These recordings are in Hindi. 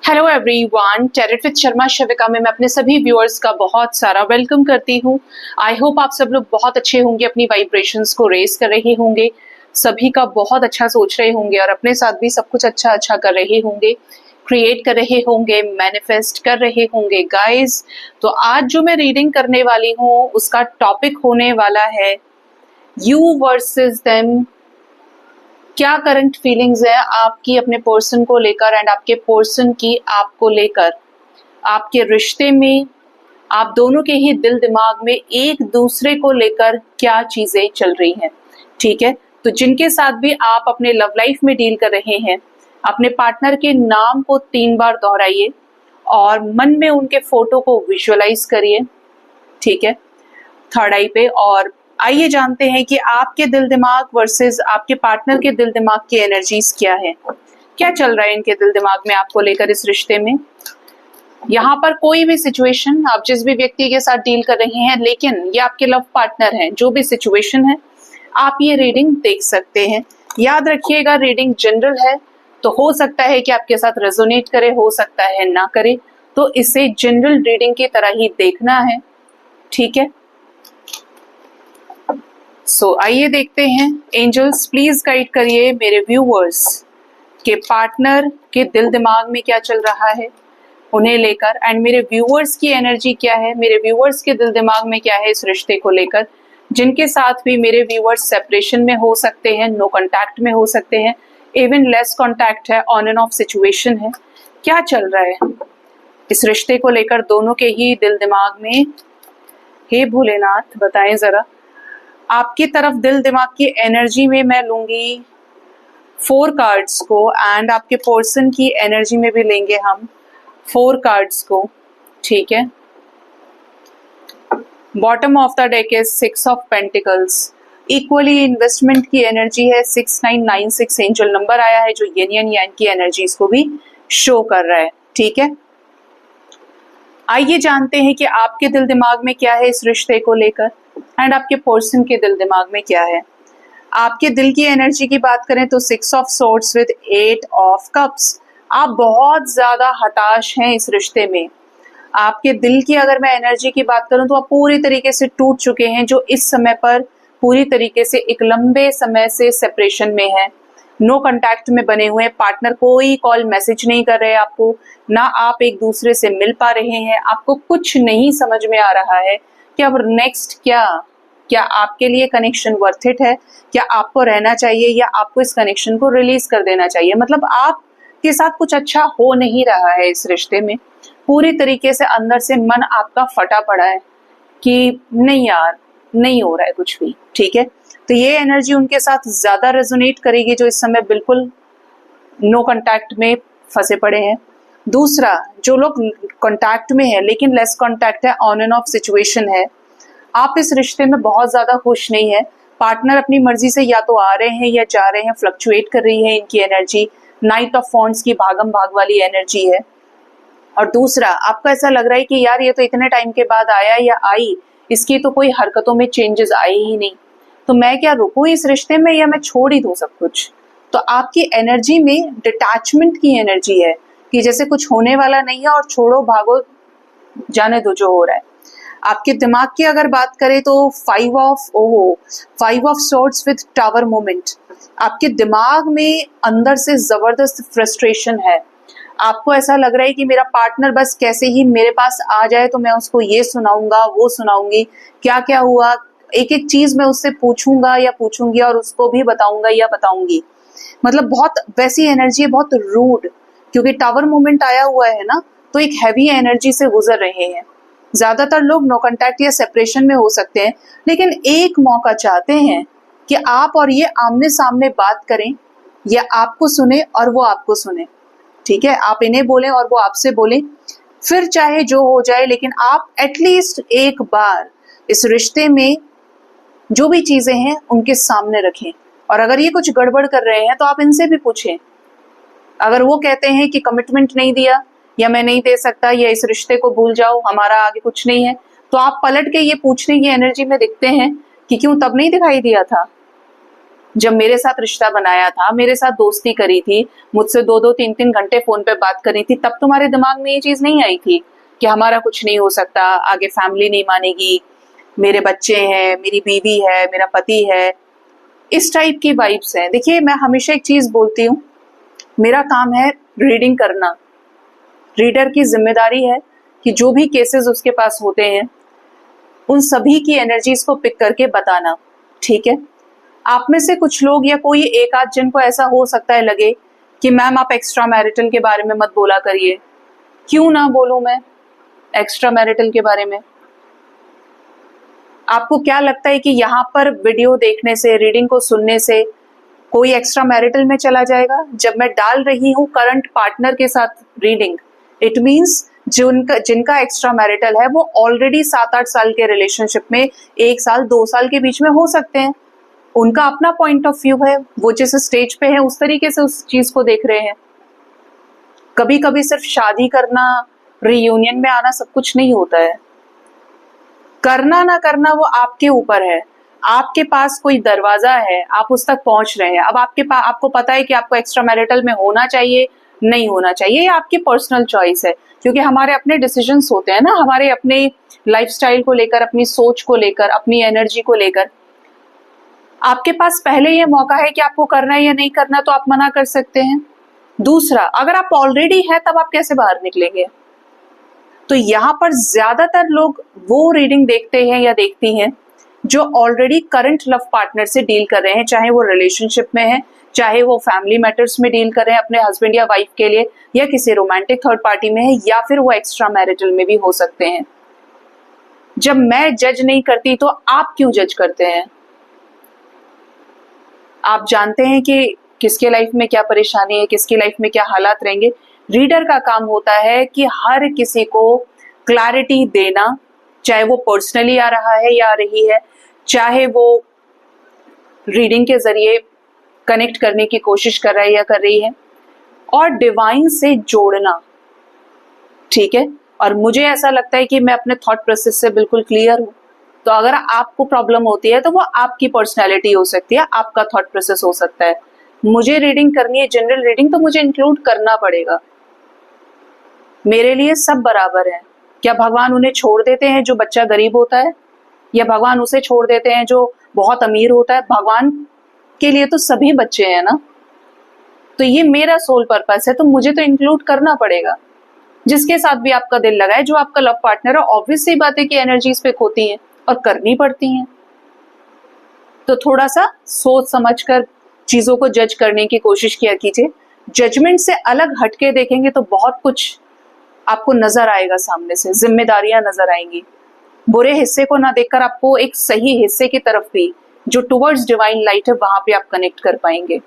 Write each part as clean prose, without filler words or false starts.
Hello everyone, tarot with Sharma Shavika में मैं अपने सभी व्यूअर्स का बहुत सारा वेलकम करती हूँ। आई होप आप सब लोग बहुत अच्छे होंगे, अपनी वाइब्रेशंस को रेज कर रहे होंगे, सभी का बहुत अच्छा सोच रहे होंगे और अपने साथ भी सब कुछ अच्छा अच्छा कर रहे होंगे, क्रिएट कर रहे होंगे, मैनिफेस्ट कर रहे होंगे गाइस। तो आज जो मैं रीडिंग करने वाली हूँ उसका टॉपिक होने वाला है यू वर्सेस देम। क्या करंट फीलिंग्स है आपकी अपने पर्सन को लेकर एंड आपके पर्सन की आपको लेकर, आपके रिश्ते में आप दोनों के ही दिल दिमाग में एक दूसरे को लेकर क्या चीजें चल रही हैं। ठीक है, तो जिनके साथ भी आप अपने लव लाइफ में डील कर रहे हैं, अपने पार्टनर के नाम को 3 बार दोहराइए और मन में उनके फोटो को विजुअलाइज करिए। ठीक है, थर्ड आई पे। और आइए जानते हैं कि आपके दिल दिमाग वर्सेस आपके पार्टनर के दिल दिमाग की एनर्जीज क्या है, क्या चल रहा है इनके दिल दिमाग में आपको लेकर इस रिश्ते में। यहाँ पर कोई भी सिचुएशन, आप जिस भी व्यक्ति के साथ डील कर रहे हैं, लेकिन ये आपके लव पार्टनर हैं, जो भी सिचुएशन है आप ये रीडिंग देख सकते हैं। याद रखिएगा, रीडिंग जनरल है, तो हो सकता है कि आपके साथ रेजोनेट करे, हो सकता है ना करे, तो इसे जनरल रीडिंग की तरह ही देखना है। ठीक है, सो आइए देखते हैं। एंजल्स प्लीज गाइड करिए मेरे व्यूअर्स के पार्टनर के दिल दिमाग में क्या चल रहा है उन्हें लेकर, एंड मेरे व्यूअर्स की एनर्जी क्या है, मेरे व्यूअर्स के दिल दिमाग में क्या है इस रिश्ते को लेकर। जिनके साथ भी मेरे व्यूअर्स सेपरेशन में हो सकते हैं, नो कांटेक्ट में हो सकते हैं, इवन लेस कांटेक्ट है, ऑन एंड ऑफ सिचुएशन है, क्या चल रहा है इस रिश्ते को लेकर दोनों के ही दिल दिमाग में। हे भोलेनाथ बताएं जरा। आपकी तरफ दिल दिमाग की एनर्जी में मैं लूंगी 4 कार्ड्स को, एंड आपके पर्सन की एनर्जी में भी लेंगे हम 4 कार्ड्स को। ठीक है, bottom of the deck is 6 of pentacles. Equally investment की एनर्जी है, 6996 एंजल नंबर आया है, जो येन यान यान की एनर्जीज को भी शो कर रहा है। ठीक है, आइए जानते हैं कि आपके दिल दिमाग में क्या है इस रिश्ते को लेकर एंड आपके पर्सन के दिल दिमाग में क्या है। आपके दिल की एनर्जी की बात करें तो 6 of swords with 8 of cups. आप बहुत ज्यादा हताश हैं इस रिश्ते में। आपके दिल की अगर मैं एनर्जी की बात करूं तो आप पूरी तरीके से टूट चुके हैं, जो इस समय पर पूरी तरीके से एक लंबे समय से सेपरेशन में है, नो कांटेक्ट में बने हुए। पार्टनर कोई कॉल मैसेज नहीं कर रहे आपको, ना आप एक दूसरे से मिल पा रहे हैं, आपको कुछ नहीं समझ में आ रहा है कि अब नेक्स्ट क्या आपके लिए कनेक्शन वर्थ इट है, क्या आपको रहना चाहिए या आपको इस कनेक्शन को रिलीज कर देना चाहिए। मतलब आपके साथ कुछ अच्छा हो नहीं रहा है इस रिश्ते में, पूरी तरीके से अंदर से मन आपका फटा पड़ा है कि नहीं यार, नहीं हो रहा है कुछ भी। ठीक है, तो ये एनर्जी उनके साथ ज्यादा रेजोनेट करेगी, जो इस समय बिल्कुल नो कांटेक्ट में फंसे पड़े हैं। दूसरा, जो लोग कांटेक्ट में है लेकिन लेस कांटेक्ट है, ऑन एंड ऑफ सिचुएशन है, आप इस रिश्ते में बहुत ज्यादा खुश नहीं है। पार्टनर अपनी मर्जी से या तो आ रहे हैं या जा रहे हैं, फ्लक्चुएट कर रही है इनकी एनर्जी, नाइट ऑफ वॉन्ड्स की भागम भाग वाली एनर्जी है। और दूसरा, आपको ऐसा लग रहा है कि यार ये तो इतने टाइम के बाद आया या आई, इसकी तो कोई हरकतों में चेंजेस आए ही नहीं, तो मैं क्या रुकूं इस रिश्ते में या मैं छोड़ ही दूं सब कुछ। तो आपकी एनर्जी में डिटैचमेंट की एनर्जी है कि जैसे कुछ होने वाला नहीं है और छोड़ो भागो, जाने दो जो हो रहा है। आपके दिमाग की अगर बात करें तो 5 of swords with tower moment. आपके दिमाग में अंदर से जबरदस्त फ्रस्ट्रेशन है। आपको ऐसा लग रहा है कि मेरा पार्टनर बस कैसे ही मेरे पास आ जाए तो मैं उसको ये सुनाऊंगा, वो सुनाऊंगी, क्या क्या हुआ, एक एक चीज मैं उससे पूछूंगा या पूछूंगी और उसको भी बताऊंगा या बताऊंगी। मतलब बहुत वैसी एनर्जी है, बहुत रूड, क्योंकि टावर मोमेंट आया हुआ है ना, तो एक हैवी एनर्जी से गुजर रहे हैं। ज्यादातर लोग नो कांटेक्ट या सेपरेशन में हो सकते हैं, लेकिन एक मौका चाहते हैं कि आप और ये आमने सामने बात करें, या आपको सुने और वो आपको सुने। ठीक है, आप इन्हें बोलें और वो आपसे बोलें, फिर चाहे जो हो जाए, लेकिन आप एटलीस्ट एक बार इस रिश्ते में जो भी चीजें हैं उनके सामने रखें। और अगर ये कुछ गड़बड़ कर रहे हैं तो आप इनसे भी पूछें। अगर वो कहते हैं कि कमिटमेंट नहीं दिया या मैं नहीं दे सकता या इस रिश्ते को भूल जाओ, हमारा आगे कुछ नहीं है, तो आप पलट के ये पूछने की एनर्जी में दिखते हैं कि क्यों तब नहीं दिखाई दिया था, जब मेरे साथ रिश्ता बनाया था, मेरे साथ दोस्ती करी थी, मुझसे 2-2 3-3 घंटे फोन पे बात करी थी, तब तुम्हारे दिमाग में ये चीज नहीं आई थी कि हमारा कुछ नहीं हो सकता, आगे फैमिली नहीं मानेगी, मेरे बच्चे हैं, मेरी बीवी है, मेरा पति है, इस टाइप की वाइब्स हैं। देखिए, मैं हमेशा एक चीज बोलती हूँ, मेरा काम है रीडिंग करना। रीडर की जिम्मेदारी है कि जो भी केसेस उसके पास होते हैं उन सभी की एनर्जीज को पिक करके बताना। ठीक है, आप में से कुछ लोग या कोई एक आध जन को ऐसा हो सकता है लगे कि मैम आप एक्स्ट्रा मैरिटल के बारे में मत बोला करिए। क्यों ना बोलूं मैं एक्स्ट्रा मैरिटल के बारे में? आपको क्या लगता है कि यहाँ पर वीडियो देखने से, रीडिंग को सुनने से कोई एक्स्ट्रा मैरिटल में चला जाएगा? जब मैं डाल रही हूँ करंट पार्टनर के साथ रीडिंग, इट मीन्स जिनका एक्स्ट्रा मैरिटल है वो ऑलरेडी 7-8 साल के रिलेशनशिप में 1 साल 2 साल के बीच में हो सकते हैं। उनका अपना पॉइंट ऑफ व्यू है, वो जिस स्टेज पे है उस तरीके से उस चीज को देख रहे हैं। कभी कभी सिर्फ शादी करना, रियूनियन में आना सब कुछ नहीं होता है। करना ना करना वो आपके ऊपर है। आपके पास कोई दरवाजा है, आप उस तक पहुंच रहे हैं। अब आपको पता है कि आपको एक्स्ट्रा मैरिटल में होना चाहिए, नहीं होना चाहिए, ये आपकी पर्सनल चॉइस है, क्योंकि हमारे अपने डिसीजंस होते हैं ना, हमारे अपने लाइफस्टाइल को लेकर, अपनी सोच को लेकर, अपनी एनर्जी को लेकर। आपके पास पहले ये मौका है कि आपको करना है या नहीं करना, तो आप मना कर सकते हैं। दूसरा, अगर आप ऑलरेडी है तब आप कैसे बाहर निकलेंगे? तो यहाँ पर ज्यादातर लोग वो रीडिंग देखते हैं या देखती हैं जो ऑलरेडी करंट लव पार्टनर से डील कर रहे हैं, चाहे वो रिलेशनशिप में है, चाहे वो फैमिली मैटर्स में डील कर रहे हैं अपने हस्बैंड या वाइफ के लिए, या किसी रोमांटिक थर्ड पार्टी में है, या फिर वो एक्स्ट्रा मैरिटल में भी हो सकते हैं। जब मैं जज नहीं करती तो आप क्यों जज करते हैं? आप जानते हैं कि किसके लाइफ में क्या परेशानी है, किसकी लाइफ में क्या हालात रहेंगे। रीडर का काम होता है कि हर किसी को क्लैरिटी देना, चाहे वो पर्सनली आ रहा है या आ रही है, चाहे वो रीडिंग के जरिए कनेक्ट करने की कोशिश कर रहा है या कर रही है, और डिवाइन से जोड़ना। ठीक है, और मुझे ऐसा लगता है कि मैं अपने थॉट प्रोसेस से बिल्कुल क्लियर हूं। तो अगर आपको प्रॉब्लम होती है तो वो आपकी पर्सनैलिटी हो सकती है, आपका थॉट प्रोसेस हो सकता है। मुझे रीडिंग करनी है, जनरल रीडिंग, तो मुझे इंक्लूड करना पड़ेगा। मेरे लिए सब बराबर है। क्या भगवान उन्हें छोड़ देते हैं जो बच्चा गरीब होता है, या भगवान उसे छोड़ देते हैं जो बहुत अमीर होता है? भगवान के लिए तो सभी बच्चे हैं ना। तो ये मेरा सोल पर्पस है, तो मुझे तो इंक्लूड करना पड़ेगा। जिसके साथ भी आपका दिल लगा है, जो आपका लव पार्टनर है, ऑब्वियस सी बात है कि एनर्जीज पे होती हैं और करनी पड़ती हैं। तो थोड़ा सा सोच समझकर चीजों को जज करने की कोशिश किया कीजिए। जजमेंट से अलग हटके देखेंगे तो बहुत कुछ आपको नजर आएगा, सामने से जिम्मेदारियां नजर आएंगी। बुरे हिस्से को ना देखकर आपको एक सही हिस्से की तरफ भी, जो टुवर्ड्स डिवाइन लाइट है, वहां पे आप कनेक्ट कर पाएंगे।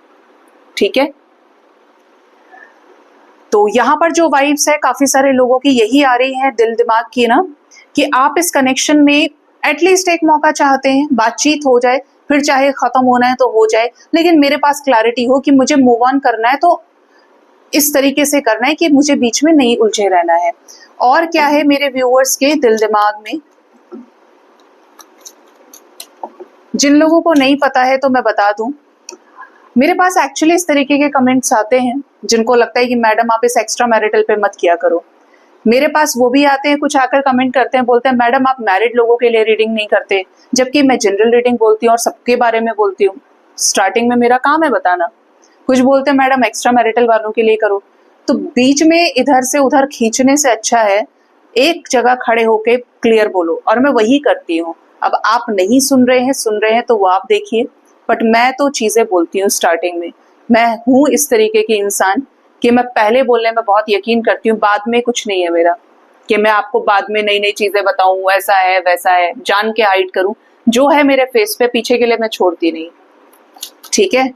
ठीक है, तो यहाँ पर जो वाइब्स है काफी सारे लोगों की यही आ रही है दिल दिमाग की ना, कि आप इस कनेक्शन में एटलीस्ट एक मौका चाहते हैं, बातचीत हो जाए, फिर चाहे खत्म होना है तो हो जाए, लेकिन मेरे पास क्लैरिटी हो कि मुझे मूव ऑन करना है तो इस तरीके से करना है कि मुझे बीच में नहीं उलझे रहना है। और क्या है मेरे व्यूअर्स के दिल दिमाग में, जिन लोगों को नहीं पता है तो मैं बता दूं, मेरे पास एक्चुअली इस तरीके के कमेंट्स आते हैं जिनको लगता है कि मैडम आप इस एक्स्ट्रा मैरिटल पे मत किया करो। मेरे पास वो भी आते हैं, कुछ आकर कमेंट करते हैं, बोलते हैं मैडम आप मैरिड लोगों के लिए रीडिंग नहीं करते, जबकि मैं जनरल रीडिंग बोलती हूँ और सबके बारे में बोलती हूँ। स्टार्टिंग में मेरा काम है बताना। कुछ बोलते हैं मैडम एक्स्ट्रा मैरिटल वालों के लिए करो। तो बीच में इधर से उधर खींचने से अच्छा है एक जगह खड़े होके क्लियर बोलो, और मैं वही करती हूँ। अब आप नहीं सुन रहे हैं तो वो आप देखिए, बट मैं तो चीजें बोलती हूँ स्टार्टिंग में। मैं हूँ इस तरीके की इंसान कि मैं पहले बोलने में बहुत यकीन करती हूँ, बाद में कुछ नहीं है मेरा कि मैं आपको बाद में नई नई चीजें बताऊं, ऐसा है वैसा है, जान के हाइड करूं। जो है मेरे फेस पे पीछे के लिए मैं छोड़ती नहीं। ठीक है,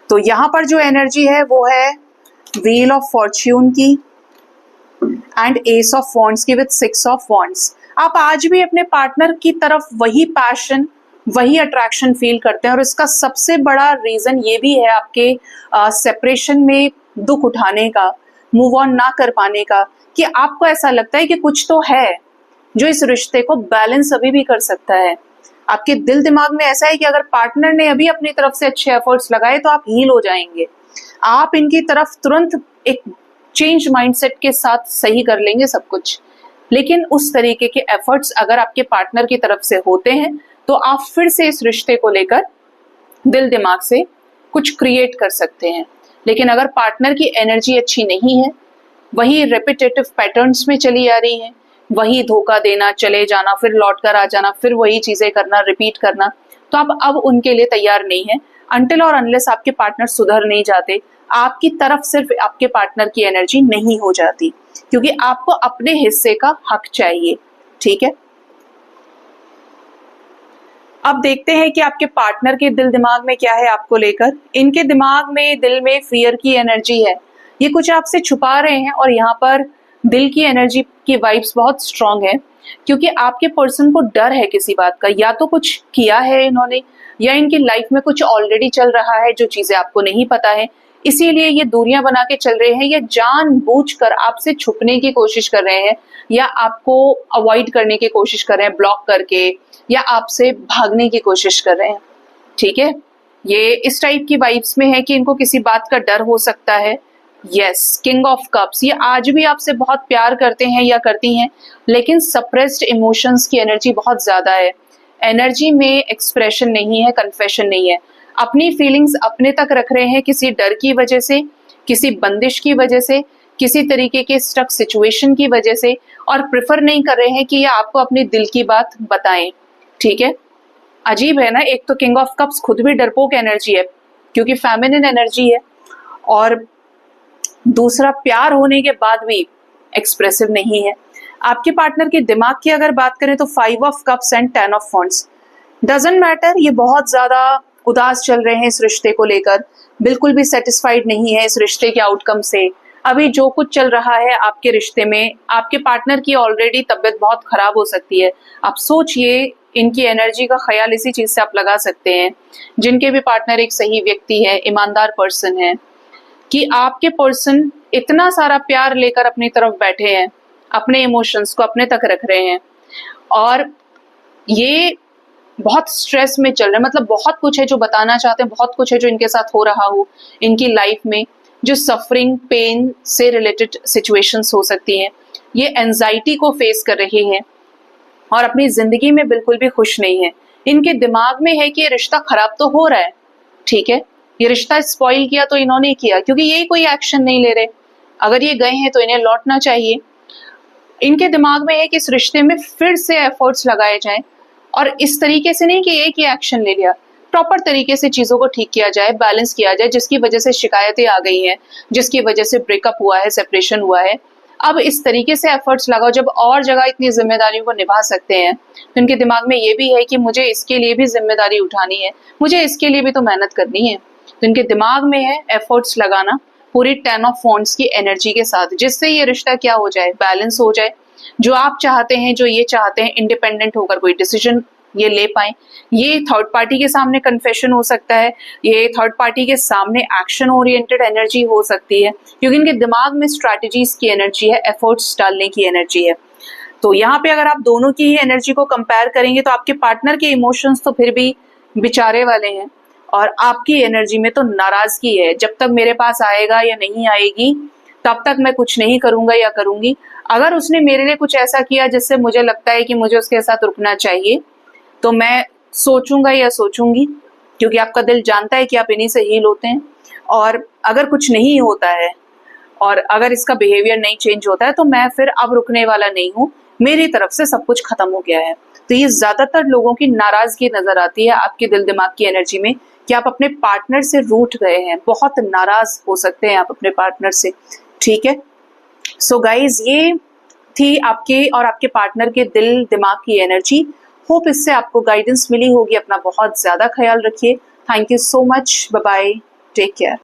तो यहां पर जो एनर्जी है वो है व्हील ऑफ फॉर्च्यून की एंड एस ऑफ वॉन्ड्स की विद 6 ऑफ वॉन्ड्स। आप आज भी अपने पार्टनर की तरफ वही पैशन, वही अट्रैक्शन फील करते हैं, और इसका सबसे बड़ा रीजन ये भी है आपके सेपरेशन में दुख उठाने का, मूव ऑन ना कर पाने का, कि आपको ऐसा लगता है कि कुछ तो है जो इस रिश्ते को बैलेंस अभी भी कर सकता है। आपके दिल दिमाग में ऐसा है कि अगर पार्टनर ने अभी अपनी तरफ से अच्छे एफर्ट्स लगाए तो आप हील हो जाएंगे, आप इनकी तरफ तुरंत एक चेंज माइंडसेट के साथ सही कर लेंगे सब कुछ। लेकिन उस तरीके के एफर्ट्स अगर आपके पार्टनर की तरफ से होते हैं तो आप फिर से इस रिश्ते को लेकर दिल दिमाग से कुछ क्रिएट कर सकते हैं। लेकिन अगर पार्टनर की एनर्जी अच्छी नहीं है, वही रेपिटेटिव पैटर्न्स में चली आ रही है, वही धोखा देना, चले जाना, फिर लौट कर आ जाना, फिर वही चीजें करना, रिपीट करना, तो आप अब उनके लिए तैयार नहीं है। अनटिल और अनलेस आपके पार्टनर सुधर नहीं जाते, आपकी तरफ सिर्फ आपके पार्टनर की एनर्जी नहीं हो जाती, क्योंकि आपको अपने हिस्से का हक चाहिए। ठीक है, अब देखते हैं कि आपके पार्टनर के दिल दिमाग में क्या है आपको लेकर। इनके दिमाग में, दिल में फियर की एनर्जी है, ये कुछ आपसे छुपा रहे हैं। और यहाँ पर दिल की एनर्जी की वाइब्स बहुत स्ट्रांग है, क्योंकि आपके पर्सन को डर है किसी बात का, या तो कुछ किया है इन्होंने, या इनकी लाइफ में कुछ ऑलरेडी चल रहा है जो चीजें आपको नहीं पता है, इसीलिए ये दूरियां बना के चल रहे हैं, या जानबूझकर आपसे छुपने की कोशिश कर रहे हैं, या आपको अवॉइड करने की कोशिश कर रहे हैं ब्लॉक करके, या आपसे भागने की कोशिश कर रहे हैं। ठीक है, ये इस टाइप की वाइब्स में है कि इनको किसी बात का डर हो सकता है। यस, किंग ऑफ कप्स, ये आज भी आपसे बहुत प्यार करते हैं या करती हैं, लेकिन सप्रेस्ड इमोशंस की एनर्जी बहुत ज्यादा है। एनर्जी में एक्सप्रेशन नहीं है, कन्फेशन नहीं है, अपनी फीलिंग्स अपने तक रख रहे हैं किसी डर की वजह से, किसी बंदिश की वजह से, किसी तरीके के स्टक सिचुएशन की वजह से, और प्रेफर नहीं कर रहे हैं कि ये आपको अपने दिल की बात बताएं। ठीक है, अजीब है ना, एक तो किंग ऑफ कप्स खुद भी डरपोक एनर्जी है क्योंकि फेमिनिन एनर्जी है, और दूसरा प्यार होने के बाद भी एक्सप्रेसिव नहीं है। आपके पार्टनर के दिमाग की अगर बात करें तो 5 of cups and 10 of wands, doesn't matter, ये बहुत ज्यादा उदास चल रहे हैं इस रिश्ते को लेकर, बिल्कुल भी सेटिस्फाइड नहीं है इस रिश्ते के आउटकम से। अभी जो कुछ चल रहा है आपके रिश्ते में, आपके पार्टनर की ऑलरेडी तबीयत बहुत खराब हो सकती है। आप सोचिए, इनकी एनर्जी का ख्याल इसी चीज से आप लगा सकते हैं, जिनके भी पार्टनर एक सही व्यक्ति है, ईमानदार पर्सन है, कि आपके पर्सन इतना सारा प्यार लेकर अपनी तरफ बैठे हैं, अपने इमोशंस को अपने तक रख रहे हैं, और ये बहुत स्ट्रेस में चल रहे हैं। मतलब बहुत कुछ है जो बताना चाहते हैं, बहुत कुछ है जो इनके साथ हो रहा हो इनकी लाइफ में, जो सफरिंग, पेन से रिलेटेड सिचुएशंस हो सकती हैं। ये एंजाइटी को फेस कर रही हैं और अपनी जिंदगी में बिल्कुल भी खुश नहीं है। इनके दिमाग में है कि ये रिश्ता खराब तो हो रहा है, ठीक है, ये रिश्ता स्पॉइल किया तो इन्होंने किया, क्योंकि ये कोई एक्शन नहीं ले रहे। अगर ये गए हैं तो इन्हें लौटना चाहिए। इनके दिमाग में है कि इस रिश्ते में फिर से एफर्ट्स लगाए जाएं, और इस तरीके से नहीं कि एक ही एक्शन ले लिया, प्रॉपर तरीके से चीजों को ठीक किया जाए, बैलेंस किया जाए, जिसकी वजह से शिकायतें आ गई हैं, जिसकी वजह से ब्रेकअप हुआ है, सेपरेशन हुआ है। अब इस तरीके से एफर्ट्स लगाओ, जब और जगह इतनी जिम्मेदारियों को निभा सकते हैं, तो इनके दिमाग में ये भी है कि मुझे इसके लिए भी जिम्मेदारी उठानी है, मुझे इसके लिए भी तो मेहनत करनी है। तो इनके दिमाग में है एफर्ट्स लगाना पूरी 10 ऑफ वॉन्ड्स की एनर्जी के साथ, जिससे ये रिश्ता क्या हो जाए, बैलेंस हो जाए, जो आप चाहते हैं, जो ये चाहते हैं, इंडिपेंडेंट होकर कोई डिसीजन ये ले पाए। ये थर्ड पार्टी के सामने कन्फेशन हो सकता है, ये थर्ड पार्टी के सामने एक्शन ओरिएंटेड एनर्जी हो सकती है, क्योंकि इनके दिमाग में स्ट्रैटेजीज की एनर्जी है, एफर्ट्स डालने की एनर्जी है। तो यहाँ पे अगर आप दोनों की ही एनर्जी को कंपेयर करेंगे तो आपके पार्टनर के इमोशंस तो फिर भी बेचारे वाले हैं, और आपकी एनर्जी में तो नाराजगी है। जब तक मेरे पास आएगा या नहीं आएगी तब तक मैं कुछ नहीं करूंगा या करूंगी। अगर उसने मेरे लिए कुछ ऐसा किया जिससे मुझे लगता है कि मुझे उसके साथ रुकना चाहिए, तो मैं सोचूंगा या सोचूंगी, क्योंकि आपका दिल जानता है कि आप इन्हीं से हील होते हैं। और अगर कुछ नहीं होता है और अगर इसका बिहेवियर नहीं चेंज होता है तो मैं फिर अब रुकने वाला नहीं हूँ, मेरी तरफ से सब कुछ खत्म हो गया है। तो ये ज्यादातर लोगों की नाराजगी नजर आती है आपके दिल दिमाग की एनर्जी में, कि आप अपने पार्टनर से रूठ गए हैं, बहुत नाराज हो सकते हैं आप अपने पार्टनर से। ठीक है, सो गाइज, ये थी आपके और आपके पार्टनर के दिल दिमाग की एनर्जी। होप इससे आपको गाइडेंस मिली होगी। अपना बहुत ज्यादा ख्याल रखिए। Thank you so much, bye bye, take care.